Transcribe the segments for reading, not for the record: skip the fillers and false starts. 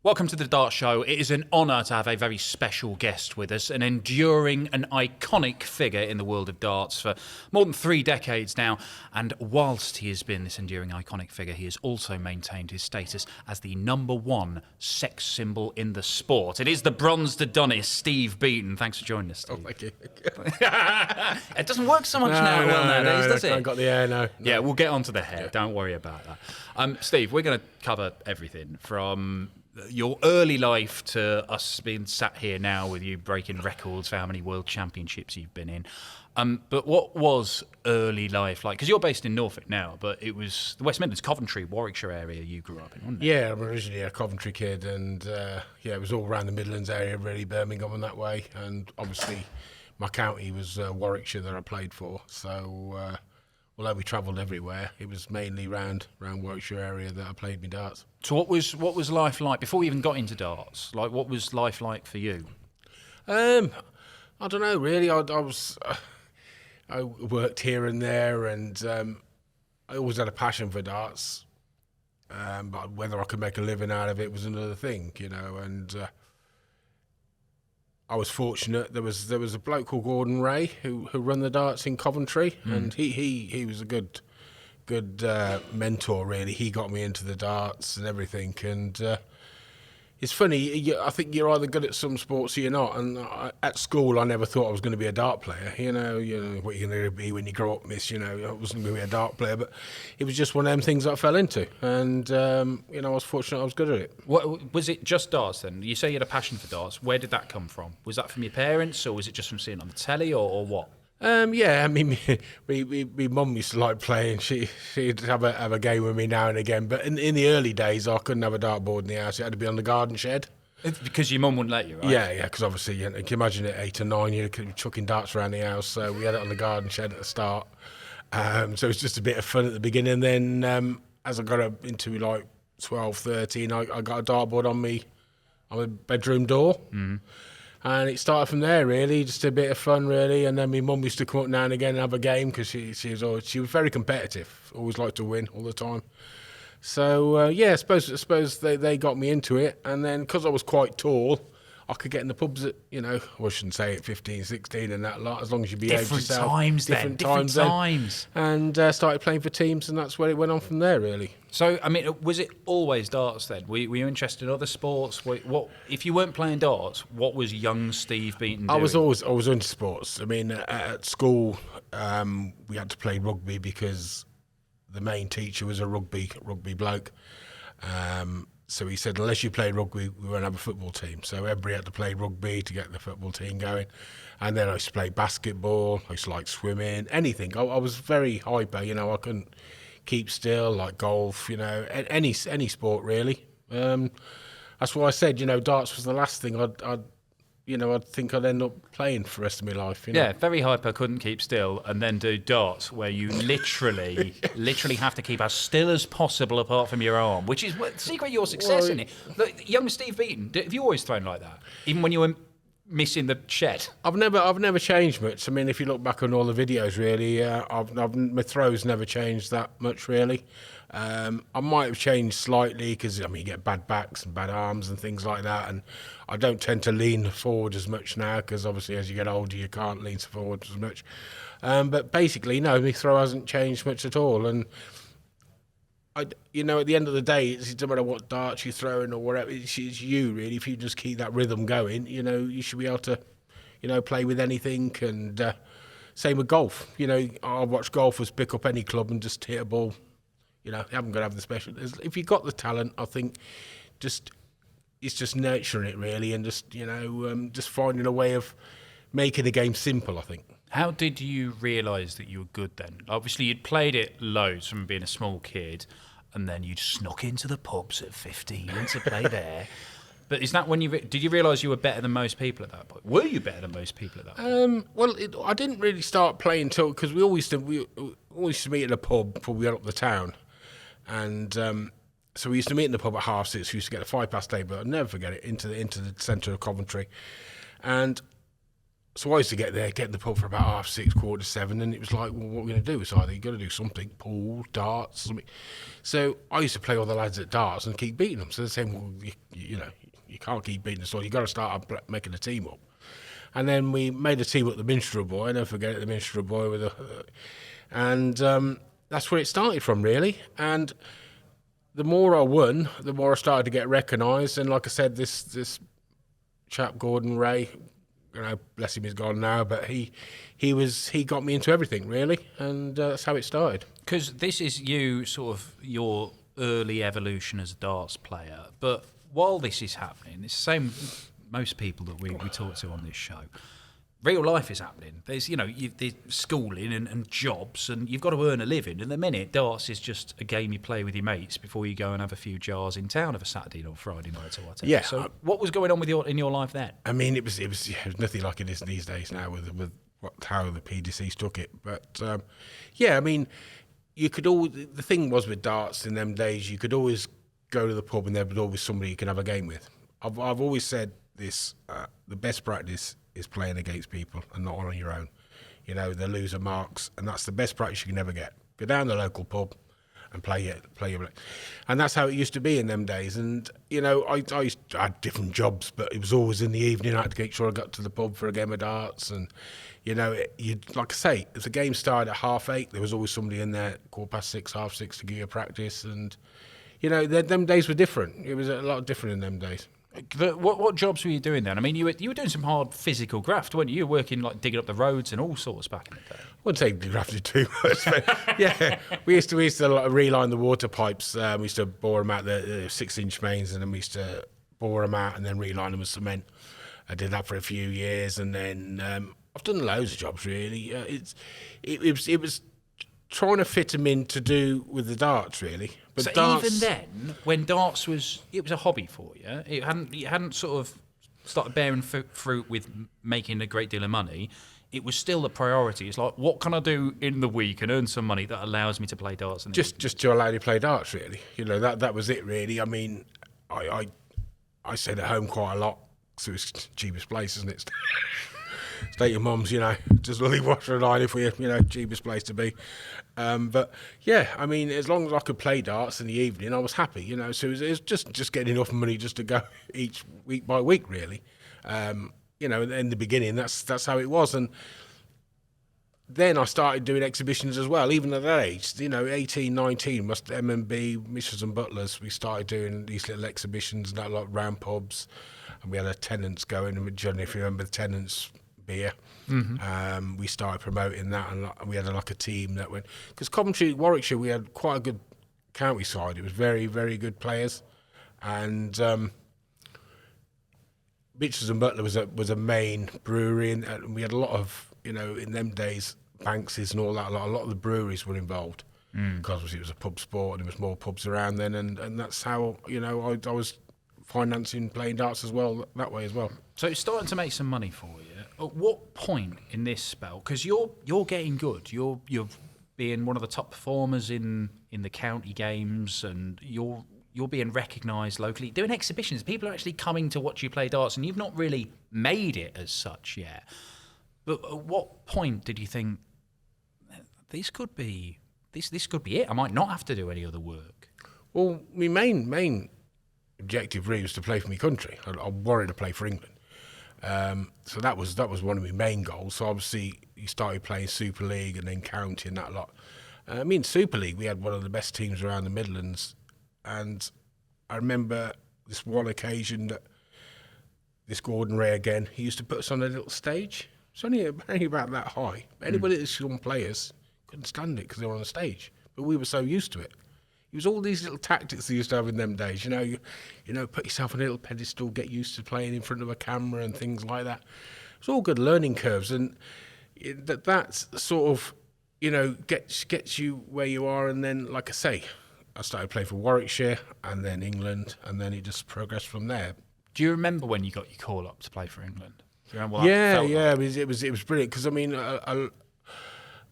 Welcome to the Dart Show. It is an honour to have a very special guest with us, an enduring and iconic figure in the world of darts for more than 3 decades now. And whilst he has been this enduring iconic figure, he has also maintained his status as the #1 sex symbol in the sport. It is the bronzed Adonis, Steve Beaton. Thanks for joining us, Steve. Oh, thank you. It doesn't work so much nowadays, does it? I got the hair, no. Yeah, we'll get onto the hair. Yeah. Don't worry about that. Steve, we're going to cover everything from your early life to us being sat here now with you breaking records for how many world championships you've been in. But what was early life like? Because you're based in Norfolk now, but it was the West Midlands, Coventry, Warwickshire area you grew up in, wasn't it? Yeah, I'm originally a Coventry kid, and it was all around the Midlands area, really, Birmingham and that way. And obviously, my county was Warwickshire that I played for. So, although we travelled everywhere, it was mainly around Warwickshire area that I played my darts. So what was life like before you even got into darts? Like, what was life like for you? I don't know, really. I worked here and there, and I always had a passion for darts. But whether I could make a living out of it was another thing, you know. And I was fortunate. There was a bloke called Gordon Ray who run the darts in Coventry, and he was a good mentor, really. He got me into the darts and everything. And it's funny. I think you're either good at some sports or you're not. And at school, I never thought I was going to be a dart player. You know what you're going to be when you grow up, miss. You know, I wasn't going to be a dart player, but it was just one of them things that I fell into. And I was fortunate. I was good at it. What was it? Just darts then? You say you had a passion for darts. Where did that come from? Was that from your parents, or was it just from seeing it on the telly, or what? Yeah, I mean, my mum used to like playing. She'd have a game with me now and again. But in the early days, I couldn't have a dartboard in the house. It had to be on the garden shed. Because your mum wouldn't let you, right? Yeah, because obviously, you can imagine at 8 or 9, you're chucking darts around the house. So we had it on the garden shed at the start. So it was just a bit of fun at the beginning. Then as I got up into like 12, 13, I got a dartboard on my bedroom door. Mm. And it started from there, really, just a bit of fun, really. And then my mum used to come up now and again and have a game because she was very competitive, always liked to win all the time. So I suppose they got me into it. And then because I was quite tall, I could get in the pubs at, I shouldn't say at 15, 16 and that lot, as long as you behaved yourself. Different times. And started playing for teams, and that's where it went on from there, really. So, I mean, was it always darts then? Were you interested in other sports? What if you weren't playing darts, what was young Steve Beaton doing? I was into sports. I mean, at school, we had to play rugby because the main teacher was a rugby bloke. So he said, unless you play rugby, we won't have a football team. So everybody had to play rugby to get the football team going. And then I used to play basketball. I used to like swimming, anything. I was very hyper, I couldn't keep still, like golf, any sport really. That's why I said, darts was the last thing I'd think I'd end up playing for the rest of my life. Yeah, very hyper, couldn't keep still, and then do darts where you literally have to keep as still as possible apart from your arm, which is the secret of your success, isn't it? Look, young Steve Beaton, have you always thrown like that? Even when you were missing the shed? I've never changed much. I mean, if you look back on all the videos, really, my throws never changed that much, really. I might have changed slightly because, you get bad backs and bad arms and things like that, and I don't tend to lean forward as much now because obviously as you get older you can't lean forward as much. But basically, no, my throw hasn't changed much at all. And at the end of the day, it doesn't matter what darts you're throwing or whatever. It's you really. If you just keep that rhythm going, you should be able to, play with anything. And same with golf. I watch golfers pick up any club and just hit a ball. You haven't got to have the special. If you've got the talent, I think it's just nurturing it really, and just finding a way of making the game simple, I think. How did you realise that you were good then? Obviously, you'd played it loads from being a small kid, and then you'd snuck into the pubs at 15 to play there. But is that when did you realise you were better than most people at that point? Were you better than most people at that point? Well, I didn't really start playing because we always used to meet at a pub before we got up the town. And so we used to meet in the pub at 6:30. We used to get a 8:05, but I'll never forget it, into the centre of Coventry. And So I used to get in the pub for about 6:30, 7:15, and it was like, well, what are we going to do? It's either you've got to do something, pool, darts, something. So I used to play all the lads at darts and keep beating them. So they're saying, well, you know, you can't keep beating us all. You've got to start making a team up. And then we made a team up, the Minstrel Boy. I never forget it, the Minstrel Boy. And that's where it started from, really. And the more I won, the more I started to get recognised. And like I said, this chap, Gordon Ray, you know, bless him, he's gone now, but he got me into everything, really. And that's how it started. Because this is sort of your early evolution as a darts player. But while this is happening, it's the same most people that we talk to on this show. Real life is happening. There's, there's schooling and jobs, and you've got to earn a living. And the minute darts is just a game you play with your mates before you go and have a few jars in town of a Saturday or Friday night or whatever. Yeah. So what was going on in your life then? I mean, it was nothing like it is these days now with how the PDCs took it. But I mean, you could the thing was with darts in them days, you could always go to the pub and there was always somebody you can have a game with. I've always said this: the best practice is playing against people and not on your own. You know, the loser marks, and that's the best practice you can ever get. Go down the local pub and play your. And that's how it used to be in them days. And, you know, I had different jobs, but it was always in the evening. I had to make sure I got to the pub for a game of darts. And, you know, like I say, if the game started at 8:30, there was always somebody in there 6:15, 6:30 to give you a practice. And, you know, them days were different. It was a lot different in them days. What jobs were you doing then? I mean, you were doing some hard physical graft, weren't you? You were working, like, digging up the roads and all sorts back in the day. I wouldn't say grafted too much, but yeah, we used to reline the water pipes. We used to bore them out the 6-inch mains, and then we used to bore them out and then reline them with cement. I did that for a few years, and then I've done loads of jobs really. It was trying to fit them in to do with the darts really. But so darts, even then, when darts was a hobby for you, it hadn't sort of started bearing fruit with making a great deal of money. It was still a priority. It's like, what can I do in the week and earn some money that allows me to play darts? Just to allow you to play darts, really. You know, that was it, really. I mean, I stayed at home quite a lot because it was the cheapest place, isn't it? Stay at your mum's, you know, just leave washer and iron for you, you know, cheapest place to be. But yeah, I mean, as long as I could play darts in the evening, I was happy, you know. So it was just getting enough money just to go each week by week, really. You know, in the beginning, that's how it was. And then I started doing exhibitions as well, even at that age, you know, 18, 19, MMB, Mishers and Butlers, we started doing these little exhibitions, that like round pubs, and we had a Tenants going, and John, if you remember the Tenants beer, we started promoting that, and we had like a team that went, because Coventry, Warwickshire, we had quite a good county side. It was very, very good players, and Mitchells and Butler was a main brewery, and we had a lot of, you know, in them days, Banksy's and all that. A lot of the breweries were involved because it was a pub sport, and there was more pubs around then, and that's how, you know, I was financing playing darts as well that way as well. So it's starting to make some money for you. At what point in this spell? Because you're getting good. You're being one of the top performers in the county games, and you're being recognised locally, doing exhibitions. People are actually coming to watch you play darts, and you've not really made it as such yet. But at what point did you think this could be it? I might not have to do any other work. Well, my main objective really was to play for my country. I wanted to play for England. So that was one of my main goals. So obviously you started playing Super League and then county and that lot. I mean, Super League, we had one of the best teams around the Midlands. And I remember this one occasion that this Gordon Ray again, he used to put us on a little stage. It's only about that high. Anybody that's young players couldn't stand it because they were on the stage. But we were so used to it. It was all these little tactics they used to have in them days. You know, put yourself on a little pedestal, get used to playing in front of a camera and things like that. It's all good learning curves, and that's sort of, you know, gets you where you are. And then, like I say, I started playing for Warwickshire and then England, and then it just progressed from there. Do you remember when you got your call up to play for England? Do you remember what that felt like? It was brilliant because I mean,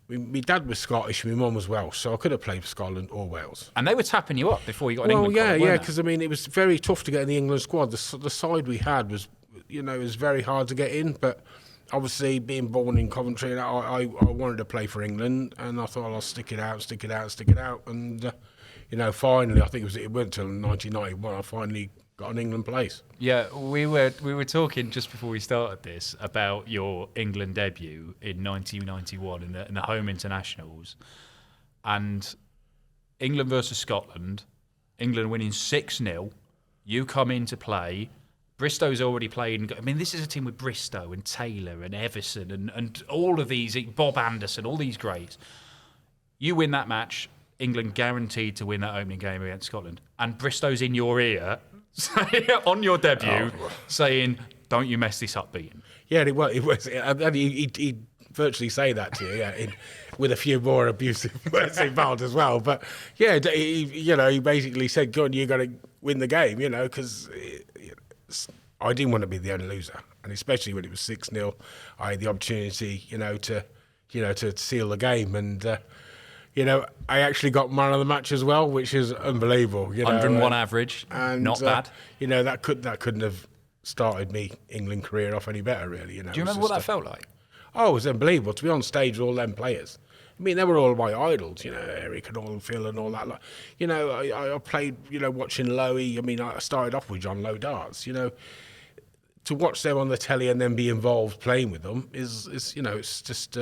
my dad was Scottish, my mum was Welsh, so I could have played for Scotland or Wales. And they were tapping you up before you got an England call, yeah, because I mean, it was very tough to get in the England squad. The side we had was, you know, it was very hard to get in, but obviously being born in Coventry, I wanted to play for England, and I thought I'll stick it out, and finally, I think it went till 1991. I finally got an England place. Yeah, we were talking just before we started this about your England debut in 1991 in the home internationals, and England versus Scotland. England winning 6-0. You come in to play. Bristow's already played. I mean, this is a team with Bristow and Taylor and Everson and all of these, Bob Anderson, all these greats. You win that match. England guaranteed to win that opening game against Scotland. And Bristow's in your ear on your debut saying, don't you mess this up, Beaton. Yeah, it was. He'd virtually say that to you, with a few more abusive words involved as well. But yeah, he basically said, "Go on, you got to win the game," because I didn't want to be the only loser, and especially when it was 6-0, I had the opportunity, to seal the game, and I actually got man of the match as well, which is unbelievable. 101 average, and not bad. That couldn't have started me England career off any better, really. Do you remember what that felt like? Oh, it was unbelievable to be on stage with all them players. I mean, they were all my idols, Eric and all, Phil and all that. I played, watching Lowy. I mean, I started off with John Lowe darts. To watch them on the telly and then be involved playing with them is it's just,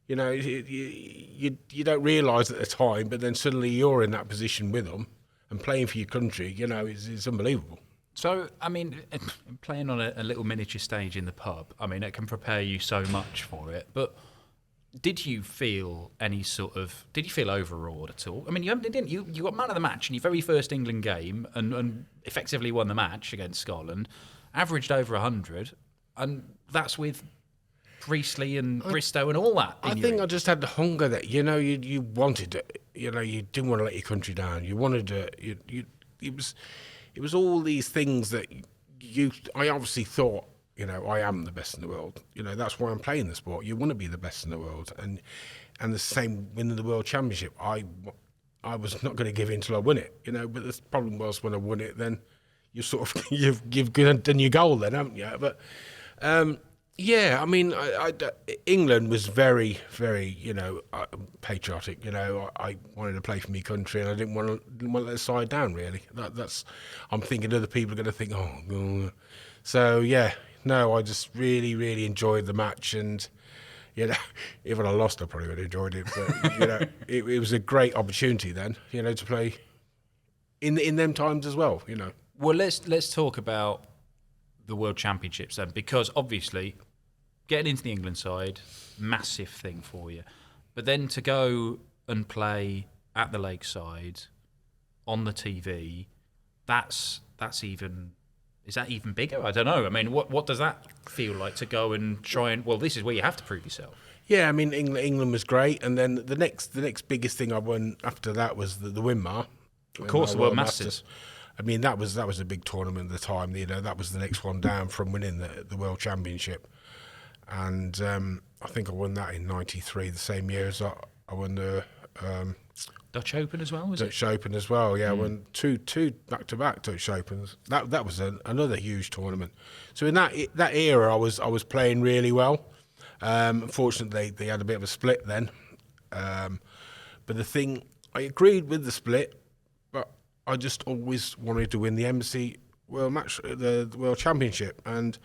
you don't realise at the time, but then suddenly you're in that position with them and playing for your country. It's unbelievable. So, I mean, playing on a little miniature stage in the pub, I mean, it can prepare you so much for it. But did you feel overawed at all? I mean, you got man of the match in your very first England game and effectively won the match against Scotland, averaged over 100, and that's with Priestley and Bristow and all that. I think I just had the hunger that, you wanted it. You didn't want to let your country down. You wanted to, it was all these things that I obviously thought, I am the best in the world. That's why I'm playing the sport. You want to be the best in the world. And the same winning the World Championship, I was not going to give in till I win it, but the problem was when I won it, then you sort of, you've done your goal then, haven't you? But, yeah, I mean, England was very, very, patriotic. I wanted to play for my country, and I didn't want to let the side down. Really, I'm thinking other people are going to think, oh. So yeah, no, I just really, really enjoyed the match, and even I lost, I probably would have enjoyed it. But it was a great opportunity then, to play in them times as well. Well, let's talk about the World Championships then, because obviously getting into the England side, massive thing for you. But then to go and play at the Lakeside on the TV, is that even bigger? I don't know. I mean, what does that feel like to go and try and, well, this is where you have to prove yourself. Yeah, I mean, England was great, and then the next biggest thing I won after that was the Winmar. Of course, the World Masters. I mean, that was a big tournament at the time. That was the next one down from winning the World Championship. And I think I won that in '93, the same year as I won the Dutch Open as well, was Dutch Open as well, yeah. I won two back-to-back Dutch Opens. That was another huge tournament. So in that era, I was playing really well. Unfortunately, they had a bit of a split then. But the thing, I agreed with the split, but I just always wanted to win the Embassy World Match, the World Championship, and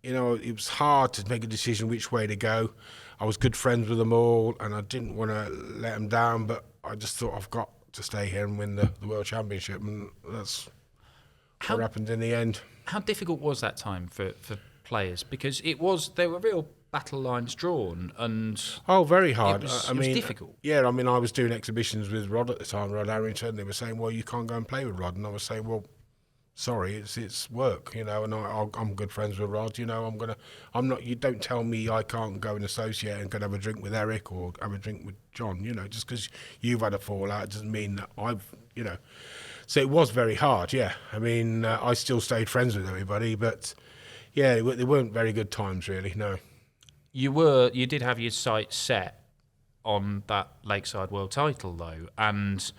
it was hard to make a decision which way to go. I was good friends with them all, and I didn't want to let them down, but I just thought I've got to stay here and win the World Championship, and that's what happened in the end. How difficult was that time for players? Because there were real battle lines drawn, and very hard. It was difficult. Yeah, I mean, I was doing exhibitions with Rod at the time, Rod Harrington. They were saying, well, you can't go and play with Rod, and I was saying, well, sorry, it's work, and I'm good friends with Rod, I'm not, you don't tell me I can't go and associate and go and have a drink with Eric or have a drink with John, just because you've had a fallout doesn't mean that I've, so it was very hard, yeah. I mean, I still stayed friends with everybody, but yeah, they weren't very good times really, no. You did have your sights set on that Lakeside World title though, and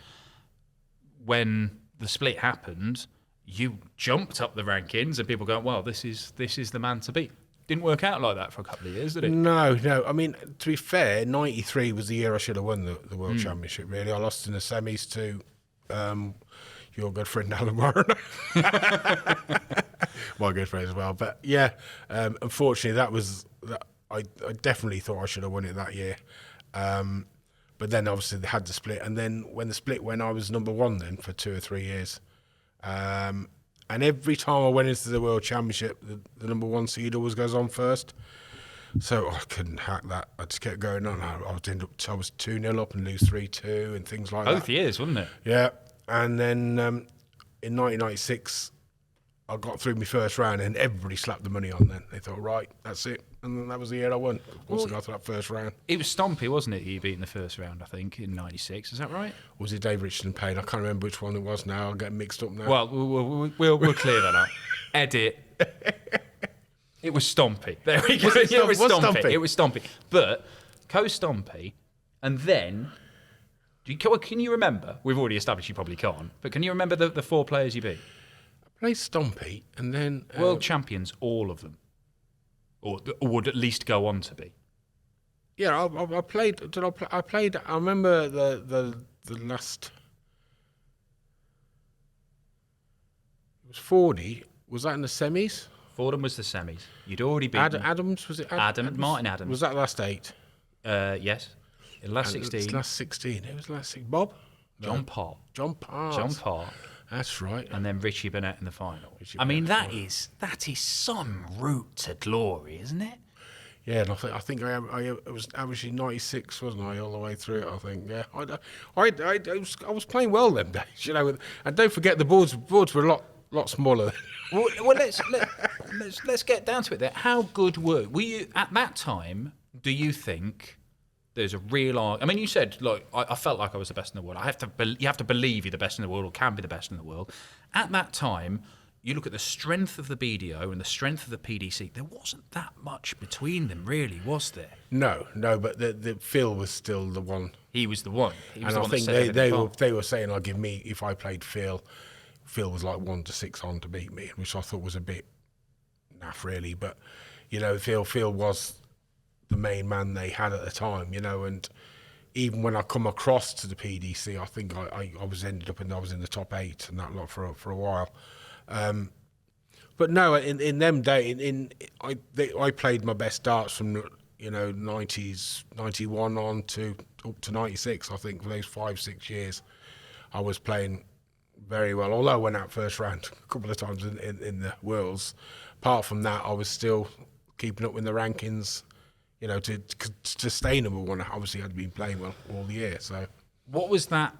when the split happened, you jumped up the rankings, and people go, "Well, this is the man to beat." didn't work out like that for a couple of years, did it? No. I mean, to be fair, 93 was the year I should have won the World Championship, really. I lost in the semis to your good friend Alan Warren. My good friend as well. But yeah, unfortunately, I definitely thought I should have won it that year. But then obviously they had the split. And then when the split went, I was number one then for 2 or 3 years. And every time I went into the World Championship, the number one seed always goes on first. So I couldn't hack that. I just kept going on. I was 2-0 up and lose 3-2 and things like that. Both years, wasn't it? Yeah. And then in 1996, I got through my first round and everybody slapped the money on then. They thought, right, that's it. And then that was the year I won. Once I got to that first round. It was Stompy, wasn't it, you beat in the first round, I think, in 96. Is that right? Was it Dave Richardson Payne? I can't remember which one it was now. I'll get mixed up now. Well, we'll clear that up. Edit. It was Stompy. There we go. It was Stompy. It was Stompy. But co-Stompy, and then... Can you remember? We've already established you probably can't, but can you remember the 4 players you beat? I played Stompy, and then... World champions, all of them. Or would at least go on to be. Yeah, I played... I played... I remember the last... It was 40. Was that in the semis? Fordham was the semis. You'd already beaten... Adams, was it? Adams? Martin Adams. Was that last 8? Yes. In the last 16. Last 16. It was last 16. Bob? John Parr. John Parr. That's right. And then Richie Burnett in the final. I mean, that is some route to glory, isn't it? Yeah, and I think I was averaging 96, wasn't I, all the way through it? I think. Yeah, I was playing well them days, you know. And don't forget the boards were a lot smaller. well, let's get down to it. There, how good were you at that time? Do you think? There's a real... I mean, you said, look, I felt like I was the best in the world. You have to believe you're the best in the world or can be the best in the world. At that time, you look at the strength of the BDO and the strength of the PDC, there wasn't that much between them, really, was there? No, but the Phil was still the one. He was the one. He was and the I think they were saying, I'd give me, if I played Phil was like 1-6 on to beat me, which I thought was a bit naff, really. But, you know, Phil was... the main man they had at the time, you know, and even when I come across to the PDC, I think I was ended up and I was in the top 8 and that lot for a while. But no, in them days, I played my best darts from 90s, 91 on to up to 96. I think for those 5-6 years, I was playing very well. Although I went out first round a couple of times in the Worlds, apart from that, I was still keeping up with the rankings. To stay number one, obviously I'd been playing well all year. So, what was that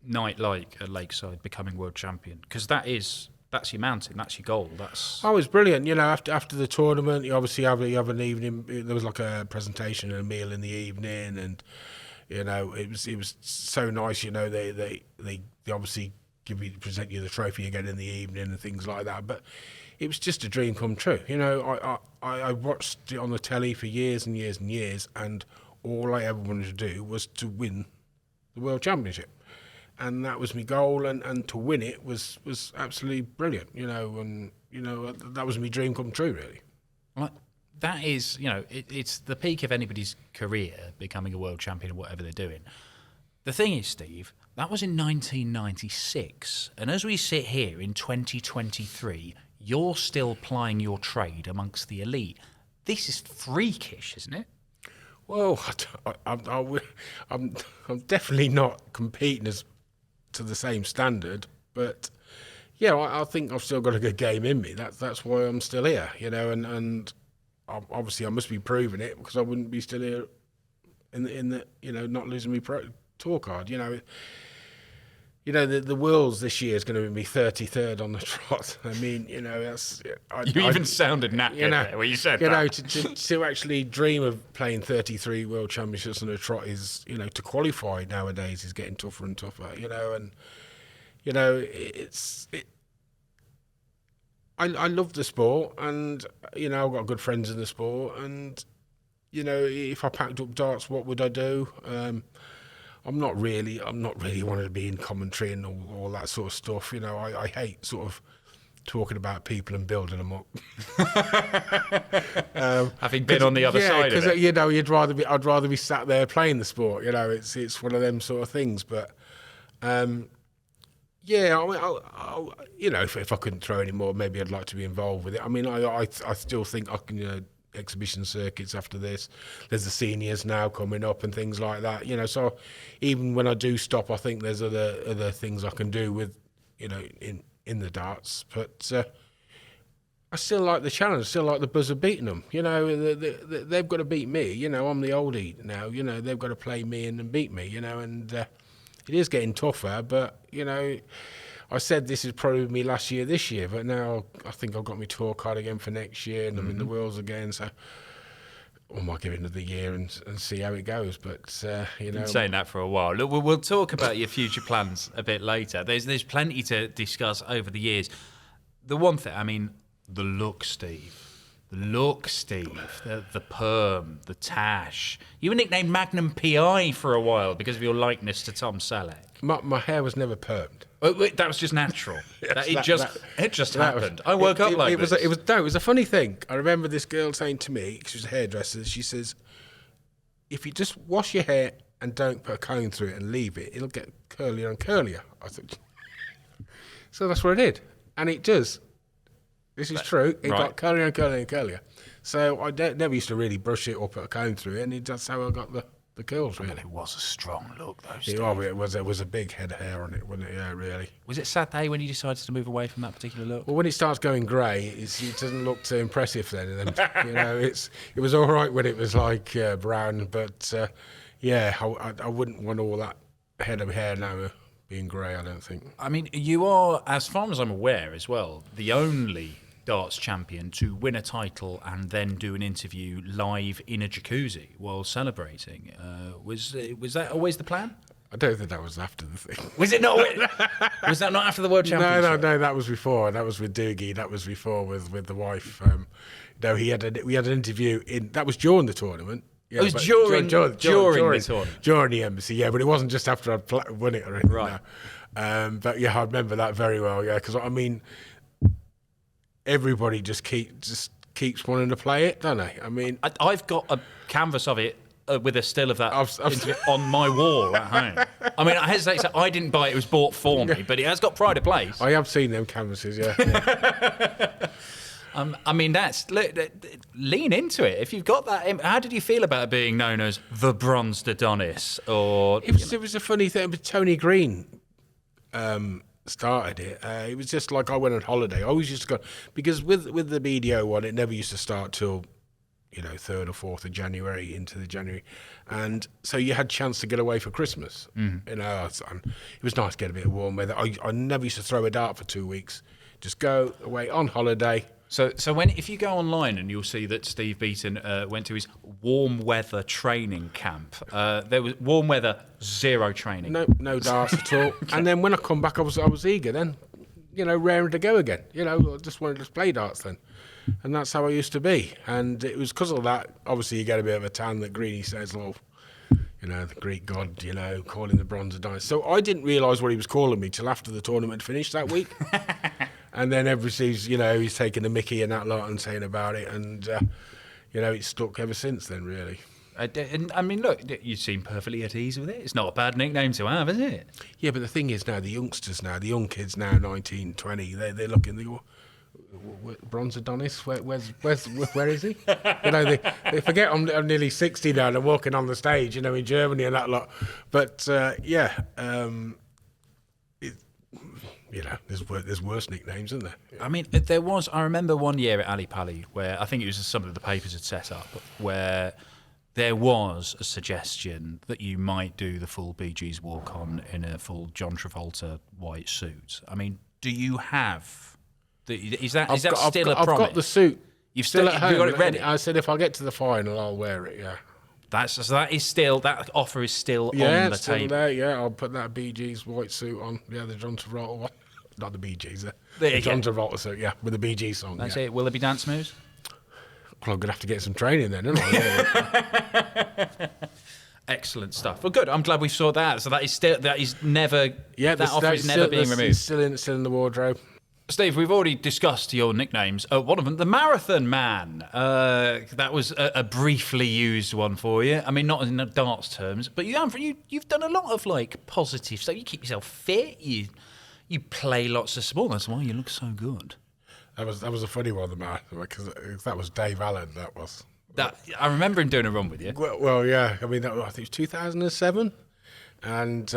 night like at Lakeside, becoming world champion? Because that's your mountain, that's your goal. It was brilliant. After the tournament, you obviously have an evening. There was like a presentation and a meal in the evening, and it was so nice. They obviously present you the trophy again in the evening and things like that. But it was just a dream come true. I watched it on the telly for years and years and years, and all I ever wanted to do was to win the World Championship. And that was my goal, and to win it was absolutely brilliant, that was my dream come true, really. Well, that is, it's the peak of anybody's career, becoming a world champion or whatever they're doing. The thing is, Steve, that was in 1996, and as we sit here in 2023, you're still plying your trade amongst the elite. This is freakish, isn't it? Well, I'm definitely not competing to the same standard, but yeah, I think I've still got a good game in me. That's why I'm still here, and obviously I must be proving it, because I wouldn't be still here in the not losing my pro tour card. The Worlds this year is going to be me 33rd on the trot. I mean, that's... You even sounded knackered when you said that. To actually dream of playing 33 World Championships on the trot is, to qualify nowadays is getting tougher and tougher, I love the sport, and, I've got good friends in the sport, and, if I packed up darts, what would I do? I'm not really wanting to be in commentary and all that sort of stuff. I hate sort of talking about people and building them up. Having been on the other side of it. You know, I'd rather be sat there playing the sport. You know, it's one of them sort of things. But yeah, I mean, you know, if I couldn't throw anymore, maybe I'd like to be involved with it. I mean, I still think I can, you know, exhibition circuits after this. There's the seniors now coming up and things like that. You know, so even when I do stop, I think there's other things I can do with, you know, in the darts. But I still like the challenge. Still like the buzz of beating them. You know, they've got to beat me. You know, I'm the oldie now. You know, they've got to play me and beat me. You know, and it is getting tougher, but, you know, I said this is probably me last year, this year, but now I think I've got my tour card again for next year, and I'm in the Worlds again, so I might give it another year and see how it goes. But, you know... Been saying that for a while. Look, we'll talk about your future plans a bit later. There's plenty to discuss over the years. The one thing, I mean, the look, Steve. The perm, the tash. You were nicknamed Magnum PI for a while because of your likeness to Tom Selleck. My hair was never permed. Oh, wait, that was just natural. It just happened. I woke up like this. It was a funny thing. I remember this girl saying to me, she was a hairdresser, she says, if you just wash your hair and don't put a comb through it and leave it, it'll get curlier and curlier. I thought, so that's what I did. And it does. This is true. It got curlier and curlier and curlier. So I never used to really brush it or put a comb through it, and that's how I got the curls, really. It was a strong look, though, Steve. It was a big head of hair on it, wasn't it? Yeah, really. Was it sad day when you decided to move away from that particular look? Well, when it starts going grey, it doesn't look too impressive then. And then you know, it was all right when it was like brown, but yeah, I wouldn't want all that head of hair now being grey, I don't think. I mean, you are, as far as I'm aware as well, the only darts champion to win a title and then do an interview live in a jacuzzi while celebrating. Was that always the plan? I don't think that was after the thing. Was it not? Was that not after the World Championship? No, that was before. That was with Doogie. That was before with the wife. No, we had an interview that was during the tournament. Yeah, it was during the tournament. During the embassy, yeah, but it wasn't just after I'd won it or anything. Right. No. But yeah, I remember that very well, yeah, because I mean, everybody just keeps wanting to play it, don't they? I mean, I've got a canvas of it with a still of that on my wall at home. I mean, I hesitate to say I didn't buy it; it was bought for me, but it has got pride of place. I have seen them canvases, yeah. I mean, lean into it. If you've got that, how did you feel about being known as the Bronzed Adonis? Or it was a funny thing. But Tony Green started it. It was just like I went on holiday. I always used to go because with the BDO one, it never used to start till 3rd or 4th of January into the January, and so you had a chance to get away for Christmas. And it was nice to get a bit of warm weather. I never used to throw a dart for 2 weeks. Just go away on holiday. So if you go online and you'll see that Steve Beaton went to his warm weather training camp, there was warm weather, zero training. No darts at all. And then when I come back, I was eager then, raring to go again. I just wanted to play darts then. And that's how I used to be. And it was because of that, obviously you get a bit of a tan that Greeny says, well, the Greek god, calling the Bronze Adonis. So I didn't realise what he was calling me till after the tournament finished that week. And then everybody's, he's taking the mickey and that lot and saying about it. And, it's stuck ever since then, really. I mean, look, you seem perfectly at ease with it. It's not a bad nickname to have, is it? Yeah, but the thing is now, the youngsters now, the young kids now, 19, 20, they're looking, they go, Bronze Adonis, where is he? They forget I'm nearly 60 now and I'm walking on the stage, in Germany and that lot. But, there's worse nicknames, isn't there? I mean, I remember one year at Ali Pali where I think it was something that the papers had set up where there was a suggestion that you might do the full Bee Gees walk-on in a full John Travolta white suit. I mean, do you have... Is that still a promise? I've got the suit. You've still at home. You've got it ready? I said if I get to the final, I'll wear it, yeah. That offer is still on the table. Yeah, it's still there, yeah. I'll put that Bee Gees white suit on. Yeah, the John Travolta one. Not the Bee Gees, the John Travolta suit, yeah, with the Bee Gees song. That's it. Will there be dance moves? Well, I'm going to have to get some training then, aren't I? Excellent stuff. Well, good. I'm glad we saw that. So that is never. Yeah, that offer is never being removed. It's still in the wardrobe. Steve, we've already discussed your nicknames. One of them, the Marathon Man. That was a briefly used one for you. I mean, not in the darts terms, but you've done a lot of like positive stuff. You keep yourself fit. You play lots of sport. That's why you look so good. That was a funny one, the Marathon, because that was Dave Allen. That was. That I remember him doing a run with you. Well, yeah. I mean, I think it was 2007, and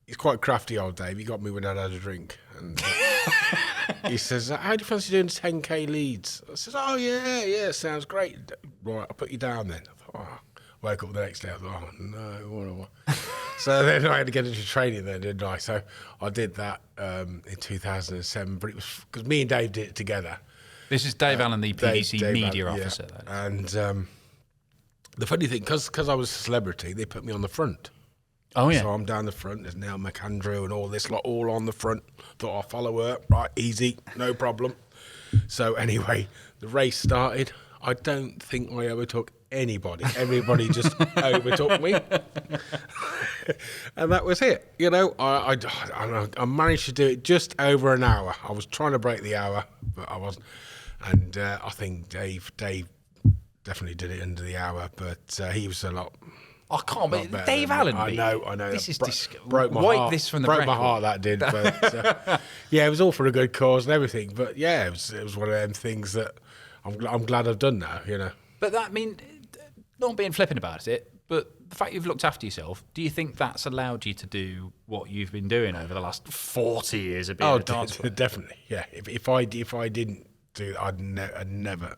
he's quite crafty, old Dave. He got me when I had a drink, and he says, "How do you fancy doing 10k leads?" I says, "Oh yeah, sounds great. Right, I'll put you down then." I thought, oh. Woke up the next day, I thought, "Oh no, what?" So then I had to get into training then, didn't I? So I did that in 2007, but it was because me and Dave did it together. This is Dave Allen, the PDC Dave media Allen, officer. Yeah. And the funny thing, because I was a celebrity, they put me on the front. Oh, yeah. So I'm down the front. There's Neil McAndrew and all this lot all on the front. Thought I'll follow her. Right, easy, no problem. So anyway, the race started. I don't think I overtook anybody. Everybody just overtook me. And that was it. You know, I managed to do it just over an hour. I was trying to break the hour, but I wasn't. And I think Dave definitely did it under the hour, but he was a lot. I can't believe Dave Allen. I know. This is broke my wipe heart. this from the broke record. my heart. That did, but yeah, it was all for a good cause and everything. But yeah, it was one of them things that I'm glad I've done now. You know. But that, I mean, not being flippant about it, but the fact you've looked after yourself, do you think that's allowed you to do what you've been doing over the last 40 years of being a dance player? Definitely. Yeah. If I didn't do that, I'd never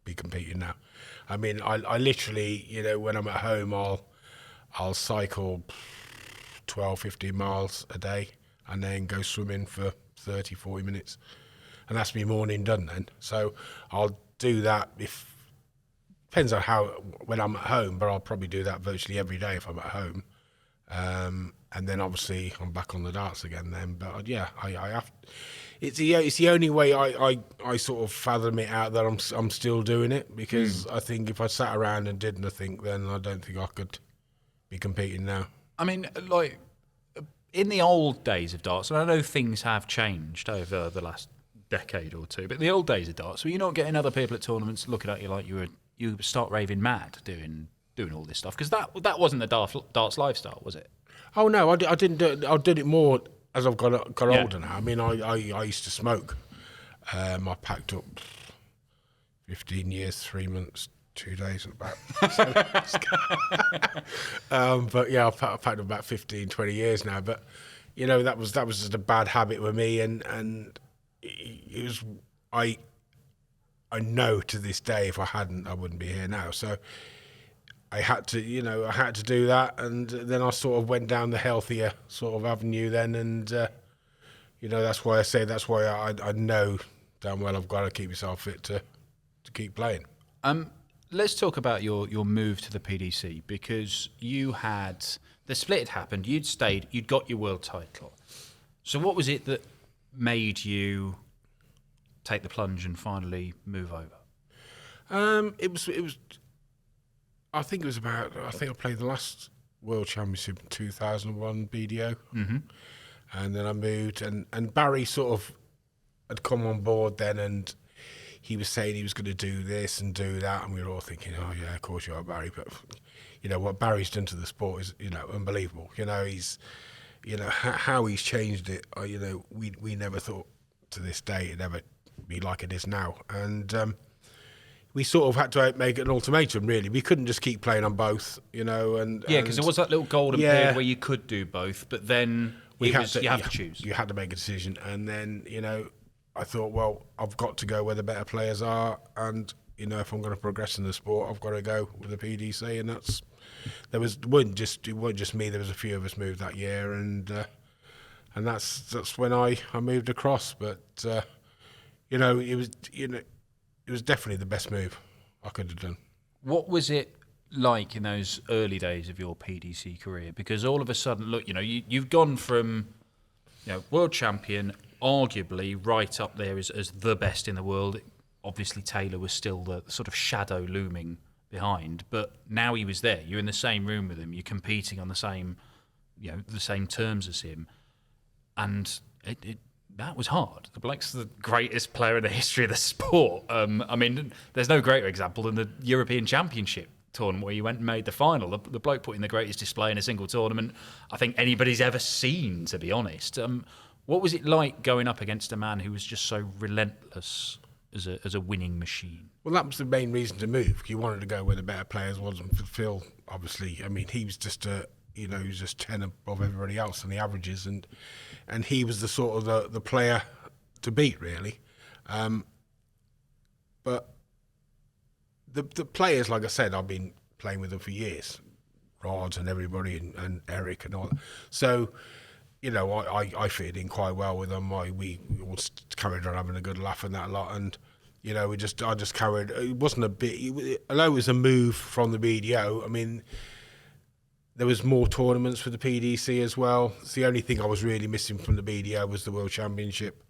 be competing now. I mean, I literally, you know, when I'm at home, I'll cycle 12, 15 miles a day and then go swimming for 30, 40 minutes. And that's me morning done then. So I'll do that depends on when I'm at home, but I'll probably do that virtually every day if I'm at home. And then obviously I'm back on the darts again then. But yeah, I have. It's the only way I sort of fathom it out that I'm still doing it, because I think if I sat around and did nothing, then I don't think I could be competing now. I mean, like, in the old days of darts, and I know things have changed over the last decade or two, but in the old days of darts, were you not getting other people at tournaments looking at you like you start raving mad doing all this stuff? Because that wasn't the darts lifestyle, was it? Oh no, I didn't do it. I did it more as I've got older now. I mean, I used to smoke. I packed up 15 years, 3 months, 2 days, and about. But yeah, I've packed up about 15, 20 years now. But you know, that was just a bad habit with me, and it was I know to this day if I hadn't, I wouldn't be here now. So I had to do that, and then I sort of went down the healthier sort of avenue then, and that's why I know damn well I've got to keep myself fit to keep playing. Let's talk about your move to the PDC, because you had the split had happened, you'd stayed, you'd got your world title. So what was it that made you take the plunge and finally move over? It was. I think I played the last World Championship in 2001 BDO, and then I moved, and Barry sort of had come on board then, and he was saying he was going to do this and do that, and we were all thinking, oh yeah, of course you are, Barry. But you know what Barry's done to the sport is unbelievable. You know, he's how he's changed it. We never thought to this day it'd ever be like it is now, and we sort of had to make an ultimatum, really. We couldn't just keep playing on both, and because there was that little golden period where you could do both, but then you have to choose. You had to make a decision, and then I thought, well, I've got to go where the better players are, and if I'm going to progress in the sport, I've got to go with the PDC, and it wasn't just me. There was a few of us moved that year, and that's when I moved across. But it was definitely the best move I could have done. What was it like in those early days of your PDC career? Because all of a sudden, look, you've gone from world champion, arguably right up there as the best in the world. Obviously, Taylor was still the sort of shadow looming behind, but now he was there. You're in the same room with him. You're competing on the same terms as him, and That was hard. The bloke's the greatest player in the history of the sport. I mean, there's no greater example than the European Championship tournament where you went and made the final. The bloke put in the greatest display in a single tournament I think anybody's ever seen, to be honest. What was it like going up against a man who was just so relentless as a winning machine? Well, that was the main reason to move. You wanted to go where the better players was, and Phil, obviously, I mean, he was just he was just 10 above everybody else on the averages, and he was the sort of the player to beat, really. But the players, like I said, I've been playing with them for years, Rods and everybody, and Eric and all that. So, I fitted in quite well with them. We all carried on having a good laugh and that a lot, and I just carried. It wasn't a bit, although it was a move from the BDO. I mean, there was more tournaments for the PDC as well. It's the only thing I was really missing from the BDO was the World Championship.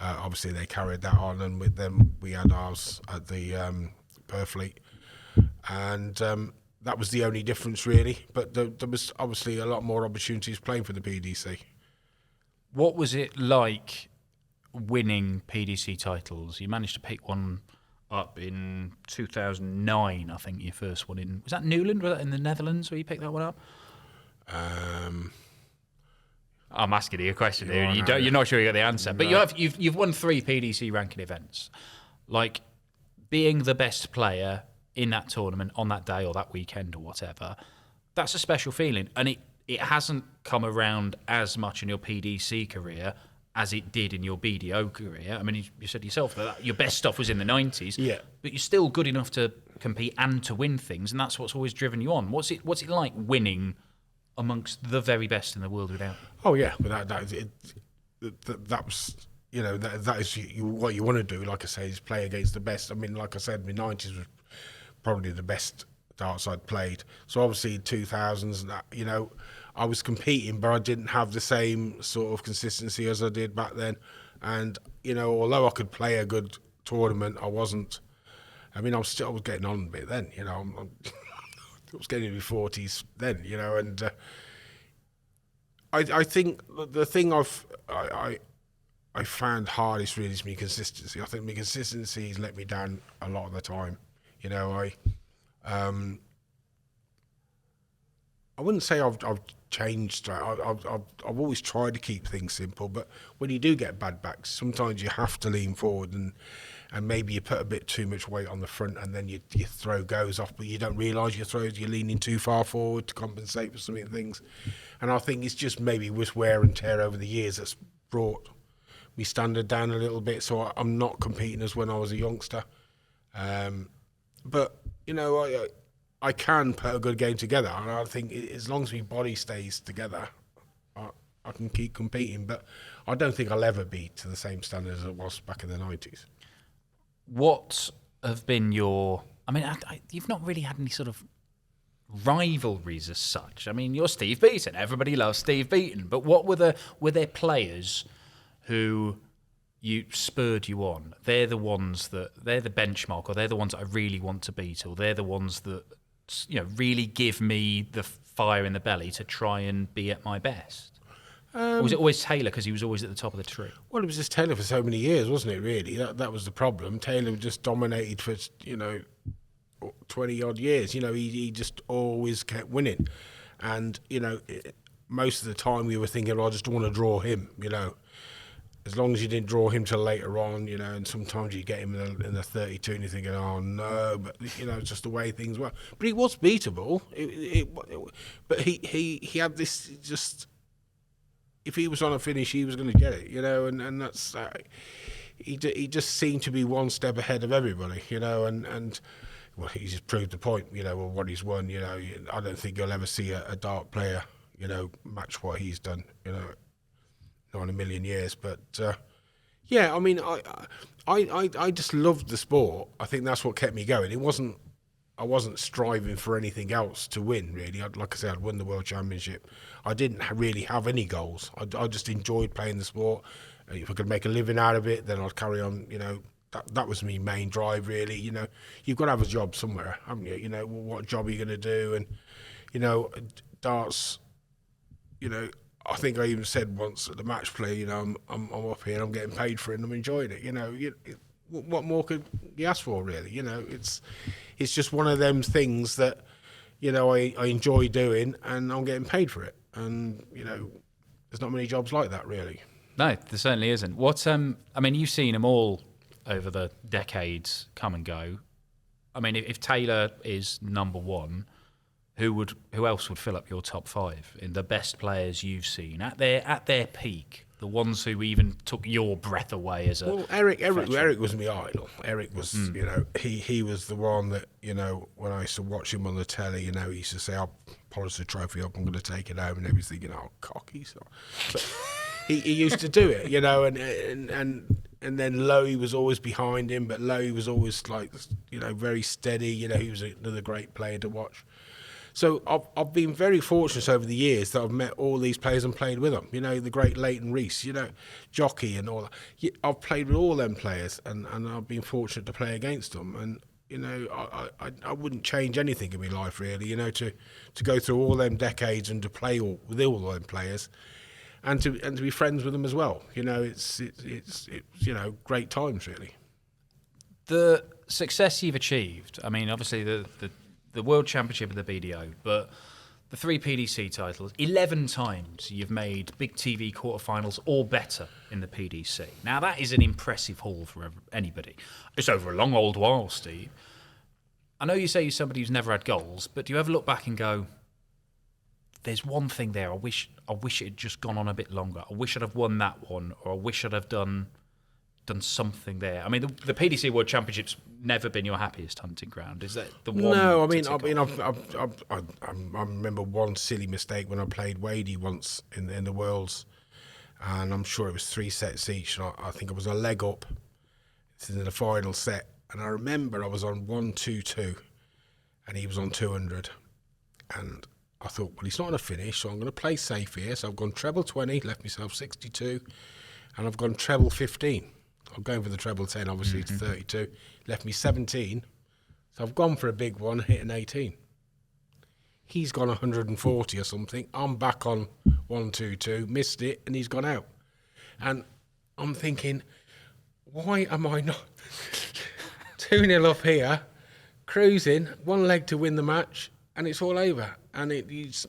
Obviously, they carried that on, and with them, we had ours at the Purfleet, and that was the only difference, really. But there was obviously a lot more opportunities playing for the PDC. What was it like winning PDC titles? You managed to pick one up in 2009, I think, your first one in... Was that Newland? Was that in the Netherlands where you picked that one up? I'm asking you a question here, and you're not sure you got the answer. But you've won 3 PDC ranking events. Like, being the best player in that tournament on that day or that weekend or whatever, that's a special feeling. And it hasn't come around as much in your PDC career as it did in your BDO career. I mean, you said yourself that your best stuff was in the 90s, but you're still good enough to compete and to win things, and that's what's always driven you on. What's it like winning amongst the very best in the world without? Oh yeah, but that was that is what you want to do. Like I say, is play against the best. I mean, like I said, the 90s was probably the best darts I'd played. So obviously 2000s, I was competing, but I didn't have the same sort of consistency as I did back then. And although I could play a good tournament, I wasn't. I mean, I was getting on a bit then. I was getting in my 40s then. And I think the thing I found hardest really is my consistency. I think my consistency has let me down a lot of the time. I wouldn't say I've changed. I've always tried to keep things simple, but when you do get bad backs, sometimes you have to lean forward and maybe you put a bit too much weight on the front, and then your throw goes off, but you don't realise you're leaning too far forward to compensate for some of the things. And I think it's just maybe with wear and tear over the years that's brought me standard down a little bit. So I'm not competing as when I was a youngster. But I can put a good game together, and I think as long as my body stays together, I can keep competing. But I don't think I'll ever be to the same standard as it was back in the 90s. What have been your... I mean, you've not really had any sort of rivalries as such. I mean, you're Steve Beaton. Everybody loves Steve Beaton. But what were there players who spurred you on? They're the ones they're the benchmark, or they're the ones that I really want to beat, or they're the ones that really give me the fire in the belly to try and be at my best? Or was it always Taylor because he was always at the top of the tree? Well, it was just Taylor for so many years, wasn't it, really? That was the problem. Taylor just dominated for, 20 odd years. He just always kept winning. And, most of the time we were thinking, I just want to draw him, As long as you didn't draw him till later on, and sometimes you get him in the 32 and you're thinking, oh no, but, it's just the way things were. But he was beatable. But he had this just... If he was on a finish, he was going to get it, and that's he just seemed to be one step ahead of everybody, and well, he's just proved the point, what he's won. I don't think you'll ever see a dart player, match what he's done, not in a million years. But yeah, I mean, I just loved the sport. I think that's what kept me going. I wasn't striving for anything else to win, really. Like I said, I'd won the World Championship. I didn't really have any goals. I just enjoyed playing the sport. If I could make a living out of it, then I'd carry on, That was my main drive, really. You've got to have a job somewhere, haven't you? What job are you going to do? And, darts, I think I even said once at the match play, I'm up here and I'm getting paid for it and I'm enjoying it. What more could you ask for, really? It's just one of them things that, I enjoy doing and I'm getting paid for it. And, there's not many jobs like that, really. No, there certainly isn't. You've seen them all over the decades come and go. I mean, if Taylor is number one, who else would fill up your top five in the best players you've seen at their peak? The ones who even took your breath away as a... Well, Eric was my idol. Eric was, he was the one that, when I used to watch him on the telly, he used to say, I'll polish the trophy up, I'm going to take it home, and everything, cocky. So. But he used to do it, and then Lowy was always behind him, but Lowy was always very steady. He was another great player to watch. So I've been very fortunate over the years that I've met all these players and played with them. The great Leighton Rees, Jockey and all that. I've played with all them players, and I've been fortunate to play against them. And I wouldn't change anything in my life really. To go through all them decades and to play with all them players, and to be friends with them as well. It's great times really. The success you've achieved. I mean, obviously the World Championship of the BDO, but the 3 PDC titles, 11 times you've made big TV quarterfinals or better in the PDC. Now, that is an impressive haul for anybody. It's over a long old while, Steve. I know you say you're somebody who's never had goals, but do you ever look back and go, there's one thing there, I wish it had just gone on a bit longer. I wish I'd have won that one, or I wish I'd have done something there. I mean, the PDC World Championship's never been your happiest hunting ground. Is that the one? No, I remember one silly mistake when I played Wadey once in the Worlds, and I'm sure it was 3 sets each. And I think it was a leg up in the final set, and I remember I was on 1-2-2, and he was on 200, and I thought, well, he's not going to finish, so I'm going to play safe here. So I've gone treble 20, left myself 62, and I've gone treble 15. I'm going for the treble 10, obviously, to 32. Left me 17. So I've gone for a big one, hit an 18. He's gone 140 or something. I'm back on 1-2-2, missed it, and he's gone out. And I'm thinking, why am I not 2-0 up here, cruising, one leg to win the match, and it's all over. And it's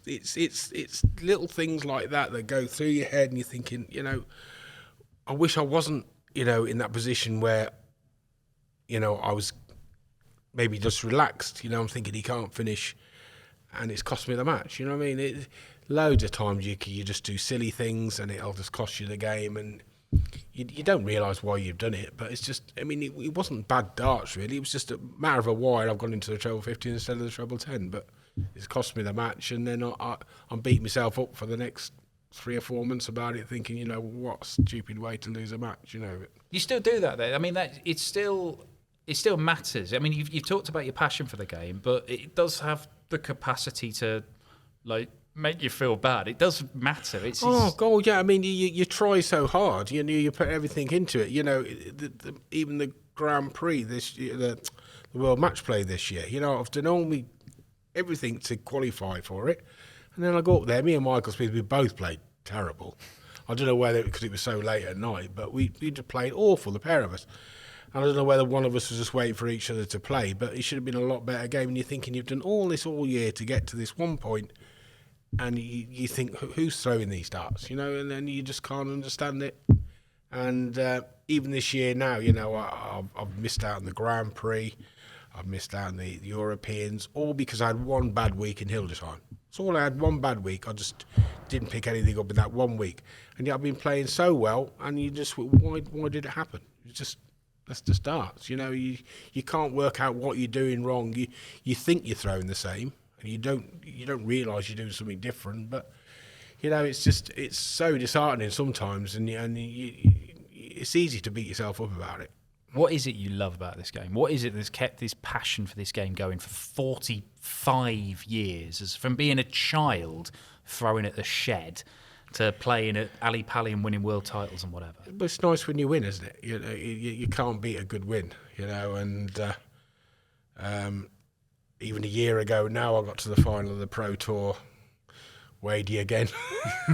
little things like that go through your head, and you're thinking, I wish I wasn't, in that position where, I was maybe just relaxed. I'm thinking he can't finish, and it's cost me the match. You know what I mean? Loads of times you just do silly things, and it'll just cost you the game, and you don't realise why you've done it. But it's just, it wasn't bad darts really. It was just a matter of a while I've gone into the treble 15 instead of the treble 10. But it's cost me the match, and then I'm beating myself up for the next 3 or 4 months about it, thinking, what a stupid way to lose a match, You still do that, though. I mean, it still matters. I mean, you've talked about your passion for the game, but it does have the capacity to, make you feel bad. It does matter. God, yeah. I mean, you try so hard. You put everything into it. Even the Grand Prix this year, the World Match Play this year. I've done everything to qualify for it. And then I go up there, me and Michael Smith, we both played terrible. I don't know whether, because it was so late at night, but we just played awful, the pair of us. And I don't know whether one of us was just waiting for each other to play, but it should have been a lot better game. And you're thinking you've done all this all year to get to this one point, and you think, who's throwing these darts? And then you just can't understand it. And even this year now, I've missed out on the Grand Prix. I've missed out on the Europeans, all because I had one bad week in Hildesheim. So I had one bad week. I just didn't pick anything up in that 1 week. And yet I've been playing so well, and you just, why did it happen? That's just darts. You can't work out what you're doing wrong. You think you're throwing the same, and you don't realise you're doing something different. But it's so disheartening sometimes, and it's easy to beat yourself up about it. What is it you love about this game? What is it that's kept this passion for this game going for 45 years? From being a child throwing at the shed to playing at Ali Pali and winning world titles and whatever. But it's nice when you win, isn't it? You can't beat a good win, and even a year ago now I got to the final of the Pro Tour Wadey again. I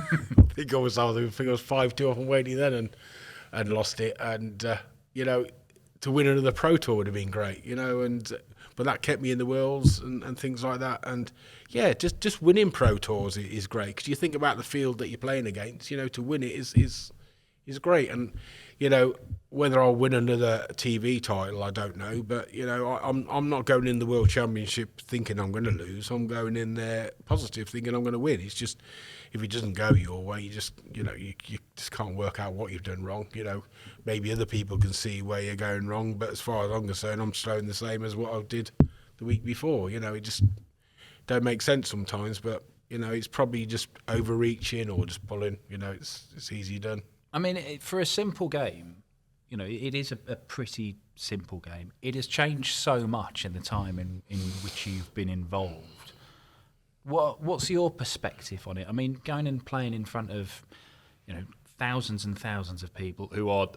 think I was 5-2 off on Wadey then and lost it. And, to win another Pro Tour would have been great, but that kept me in the Worlds and things like that. And, yeah, just winning Pro Tours is great because you think about the field that you're playing against, to win it is great. And, whether I'll win another TV title, I don't know. But, I'm not going in the World Championship thinking I'm going to lose. I'm going in there positive thinking I'm going to win. It's just, if it doesn't go your way, you just, you just can't work out what you've done wrong. Maybe other people can see where you're going wrong. But as far as I'm concerned, I'm showing the same as what I did the week before. It just don't make sense sometimes. But, it's probably just overreaching or just pulling. It's easy done. I mean, for a simple game, it is a pretty simple game. It has changed so much in the time in which you've been involved. What's your perspective on it? I mean, going and playing in front of, thousands and thousands of people who are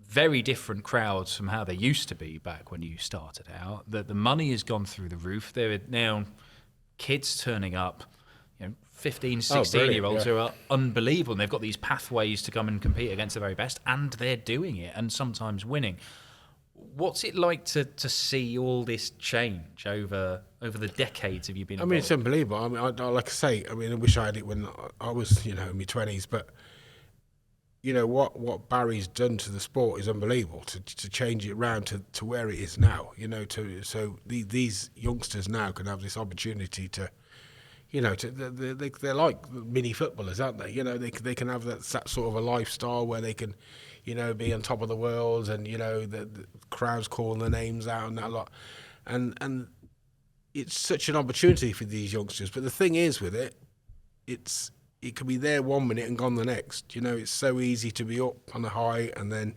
very different crowds from how they used to be back when you started out. The money has gone through the roof. There are now kids turning up, 15, 16-year-olds who are unbelievable. And they've got these pathways to come and compete against the very best, and they're doing it and sometimes winning. What's it like to see all this change over the decades have you been involved? I mean, it's unbelievable. I mean, like I say, I wish I had it when I was, in my 20s, but what Barry's done to the sport is unbelievable. To change it round to where it is now, so these youngsters now can have this opportunity to, they're like mini footballers, aren't they? They can have that sort of a lifestyle where they can, be on top of the world, and the crowds calling their names out and that lot, and it's such an opportunity for these youngsters. But the thing is with it, it can be there 1 minute and gone the next. It's so easy to be up on a high and then,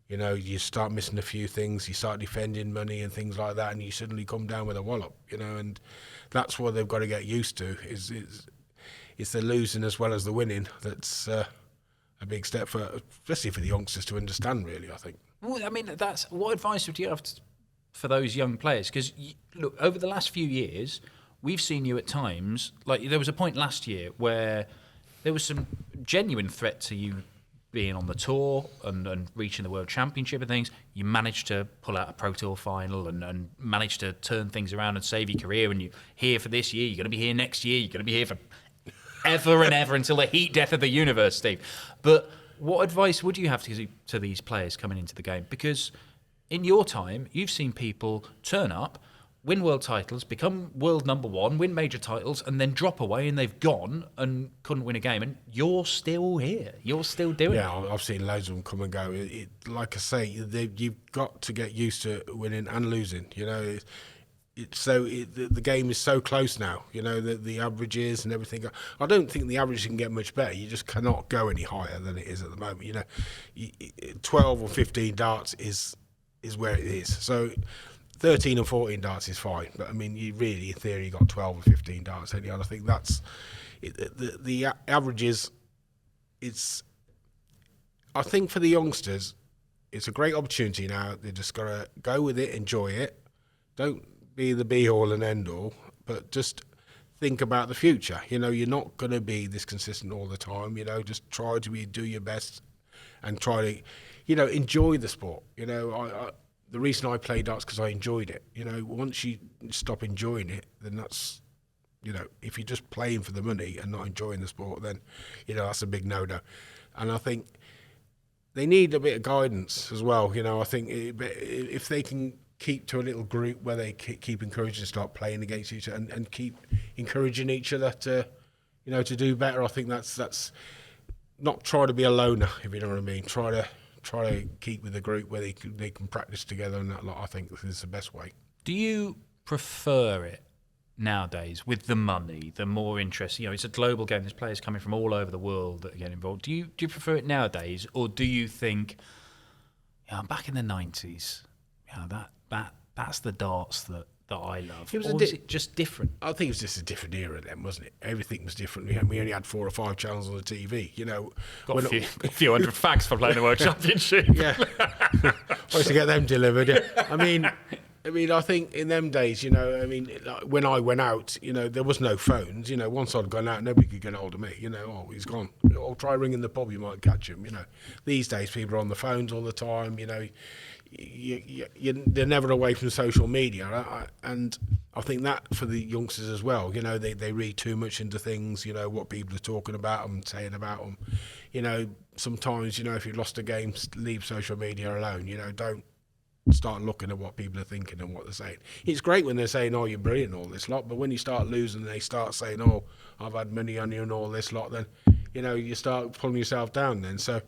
you start missing a few things. You start defending money and things like that, and you suddenly come down with a wallop. And that's what they've got to get used to. Is the losing as well as the winning. That's a big step especially for the youngsters to understand. Really, I think. Well, I mean, what advice would you have for those young players? Because look, over the last few years, we've seen you at times. Like there was a point last year where there was some genuine threat to you being on the tour and reaching the World Championship and things. You managed to pull out a Pro Tour final and managed to turn things around and save your career. And you're here for this year. You're going to be here next year. You're going to be here for ever and ever until the heat death of the universe, Steve. But what advice would you have to these players coming into the game? Because in your time, you've seen people turn up, win world titles, become world number one, win major titles, and then drop away and they've gone and couldn't win a game. And you're still here. You're still doing it. Yeah, I've seen loads of them come and go. Like I say, you've got to get used to winning and losing. The game is so close now. The averages and everything. I don't think the average can get much better. You just cannot go any higher than it is at the moment. 12 or 15 darts is where it is. So 13 and 14 darts is fine, but I mean, you really, in theory, you got 12 or 15 darts. And I think that's the averages. I think for the youngsters, it's a great opportunity now. They just got to go with it, enjoy it. Don't be the be all and end all, but just think about the future. You're not going to be this consistent all the time. Just try to do your best and try to, enjoy the sport. The reason I play darts because I enjoyed it. Once you stop enjoying it, then that's, if you're just playing for the money and not enjoying the sport, then, that's a big no-no. And I think they need a bit of guidance as well. I think if they can keep to a little group where they keep encouraging to start playing against each other and keep encouraging each other to, to do better. I think that's not try to be a loner, if you know what I mean. Try to keep with a group where they can practice together and that lot. I think this is the best way. Do you prefer it nowadays with the money, the more interest? It's a global game. There's players coming from all over the world that get involved. Do you prefer it nowadays, or do you think, back in the 90s, that's the darts that I love? Is it just different? I think it was just a different era then, wasn't it? Everything was different. We only had 4 or 5 channels on the TV. Got a few hundred facts for playing the World Championship. Yeah, supposed to get them delivered. Yeah. I mean, I mean, I think in them days, like when I went out, there was no phones. Once I'd gone out, nobody could get hold of me. Oh, he's gone. I'll try ringing the pub, you might catch him. These days people are on the phones all the time. They're never away from social media, and I think that for the youngsters as well. They read too much into things. What people are talking about them, saying about them. Sometimes if you've lost a game, leave social media alone. Don't start looking at what people are thinking and what they're saying. It's great when they're saying, "Oh, you're brilliant," all this lot, but when you start losing, they start saying, "Oh, I've had money on you," and all this lot. Then you start pulling yourself down. Then, so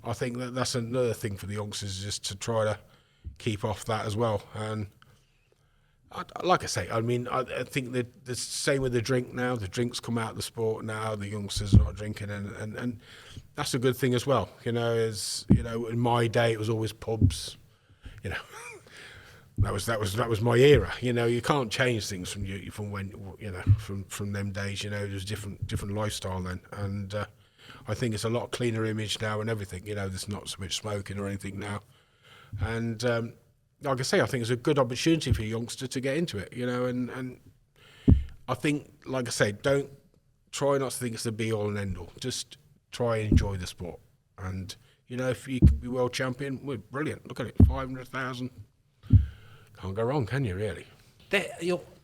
I think that's another thing for the youngsters, just to try to keep off that as well. And like I say, I think that the same with the drink now. The drinks come out of the sport now. The youngsters are not drinking, and that's a good thing as well. In my day, it was always pubs. That was my era. You can't change things from when from them days. There's different lifestyle then, and I think it's a lot cleaner image now and everything. There's not so much smoking or anything now, and like I say, I think it's a good opportunity for a youngster to get into it. And I think, like I say, don't try not to think it's the be all and end all. Just try and enjoy the sport, and if you can be world champion, we're brilliant. Look at it, 500,000. Can't go wrong, can you, really?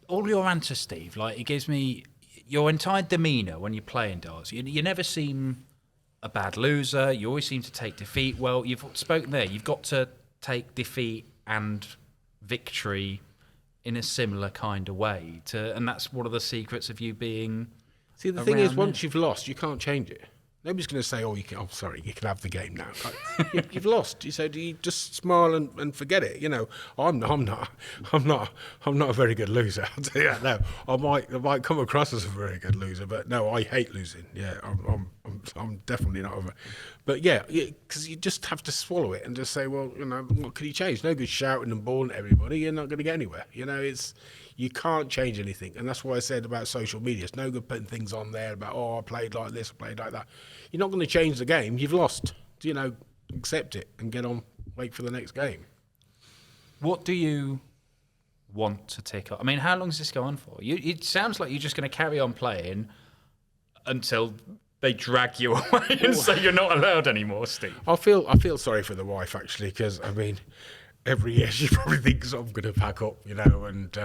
All your answers, Steve, it gives me your entire demeanour when you're playing darts. You never seem a bad loser. You always seem to take defeat well. You've spoken there. You've got to take defeat and victory in a similar kind of way. And that's one of the secrets of you being. See, the thing is, once you've lost, you can't change it. Nobody's going to say, "Oh, you can have the game now." You've lost. You said, you just smile and forget it. I'm not a very good loser. I'll tell you that now. I might come across as a very good loser, but no, I hate losing. Yeah, I'm definitely not. But yeah, because you just have to swallow it and just say, well, what can you change? No good shouting and bawling at everybody. You're not going to get anywhere. You can't change anything. And that's why I said about social media. It's no good putting things on there about, "Oh, I played like this, I played like that." You're not going to change the game. You've lost. Accept it and get on, wait for the next game. What do you want to take up? How long does this go on for? It sounds like you're just going to carry on playing until they drag you away and say you're not allowed anymore, Steve. I feel sorry for the wife, actually, because, every year she probably thinks I'm going to pack up, and...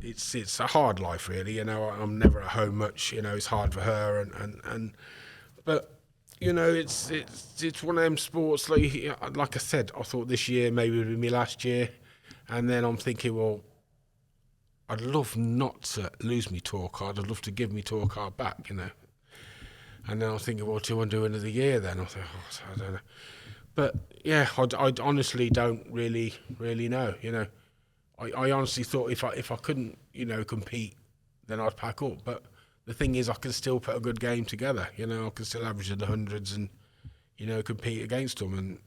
it's a hard life, really. I'm never at home much. It's hard for her, but it's one of them sports. Like I said, I thought this year maybe would be my last year, and then I'm thinking, well, I'd love not to lose my tour card. I'd love to give my tour card back, And then I was thinking, well, do I do another year then? I thought, I don't know. But yeah, I honestly don't really know. I honestly thought if I couldn't, compete, then I'd pack up. But the thing is, I can still put a good game together. I can still average in the hundreds and, compete against them.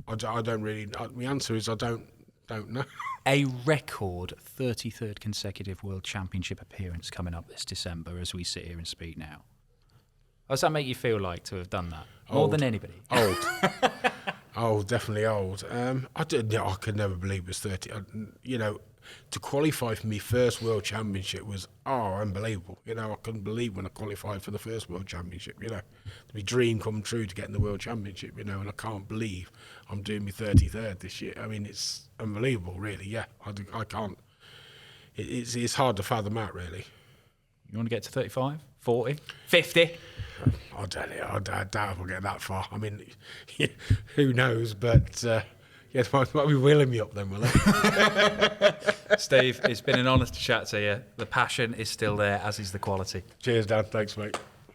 And I don't really. My answer is I don't know. A record 33rd consecutive World Championship appearance coming up this December as we sit here and speak now. How does that make you feel like to have done that? More than anybody? Old. Oh, definitely old. I could never believe it was 30. To qualify for my first World Championship was unbelievable. I couldn't believe when I qualified for the first World Championship. My dream come true to get in the World Championship. And I can't believe I'm doing my 33rd this year. It's unbelievable, really. Yeah, I can't. It's hard to fathom out, really. You want to get to 35, 40, 50? I don't know. I doubt we'll get that far. Who knows? But yes, might be wheeling me up then, will it? Steve, it's been an honour to chat to you. The passion is still there, as is the quality. Cheers, Dan. Thanks, mate.